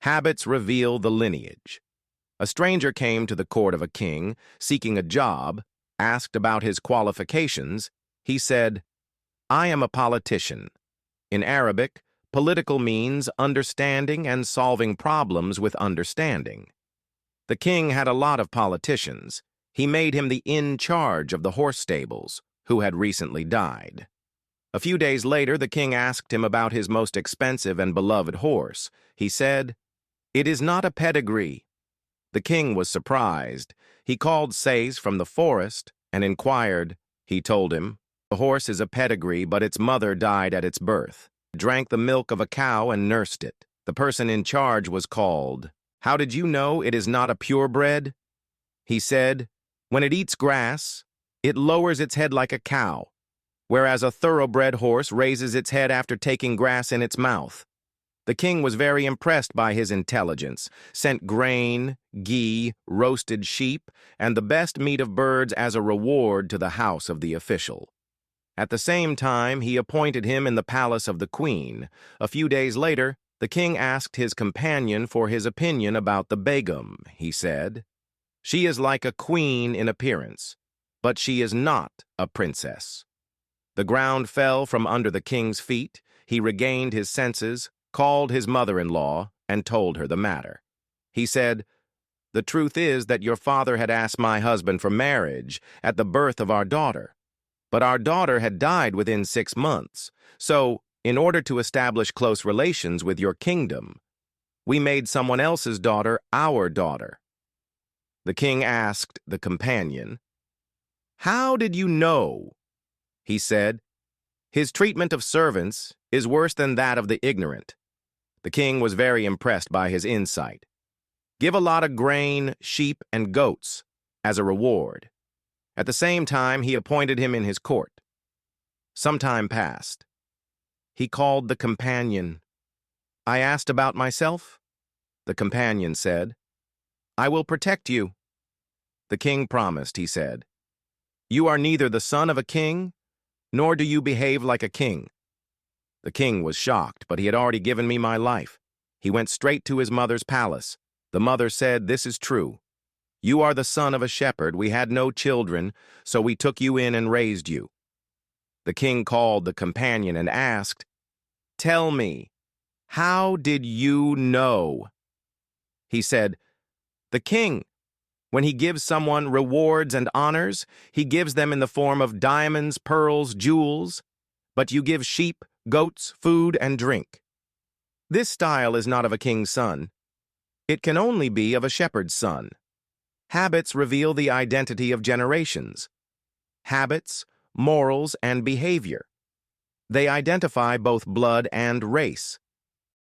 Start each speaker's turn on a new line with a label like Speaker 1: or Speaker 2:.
Speaker 1: Habits reveal the lineage. A stranger came to the court of a king, seeking a job, asked about his qualifications. He said, "I am a politician." In Arabic, political means understanding and solving problems with understanding. The king had a lot of politicians. He made him the in-charge of the horse stables, who had recently died. A few days later, the king asked him about his most expensive and beloved horse. He said, "It is not a pedigree." The king was surprised. He called Says from the forest and inquired. He told him, "The horse is a pedigree, but its mother died at its birth. Drank the milk of a cow and nursed it." The person in charge was called. "How did you know it is not a purebred?" He said, "When it eats grass, it lowers its head like a cow, whereas a thoroughbred horse raises its head after taking grass in its mouth." The king was very impressed by his intelligence, sent grain, ghee, roasted sheep, and the best meat of birds as a reward to the house of the official. At the same time, he appointed him in the palace of the queen. A few days later, the king asked his companion for his opinion about the begum. He said, "She is like a queen in appearance, but she is not a princess." The ground fell from under the king's feet. He regained his senses, called his mother-in-law, and told her the matter. He said, "The truth is that your father had asked my husband for marriage at the birth of our daughter, but our daughter had died within 6 months. So, in order to establish close relations with your kingdom, we made someone else's daughter our daughter." The king asked the companion, "How did you know?" He said, "His treatment of servants is worse than that of the ignorant." The king was very impressed by his insight. Give a lot of grain, sheep, and goats as a reward. At the same time, he appointed him in his court. Some time passed. He called the companion. "I asked about myself?" The companion said, "I will protect you." The king promised. He said, "You are neither the son of a king, nor do you behave like a king." The king was shocked, but he had already given me my life. He went straight to his mother's palace. The mother said, "This is true. You are the son of a shepherd. We had no children, so we took you in and raised you." The king called the companion and asked, "Tell me, how did you know?" He said, "The king, when he gives someone rewards and honors, he gives them in the form of diamonds, pearls, jewels, but you give sheep, goats, food, and drink. This style is not of a king's son. It can only be of a shepherd's son." Habits reveal the identity of generations. Habits, morals, and behavior. They identify both blood and race.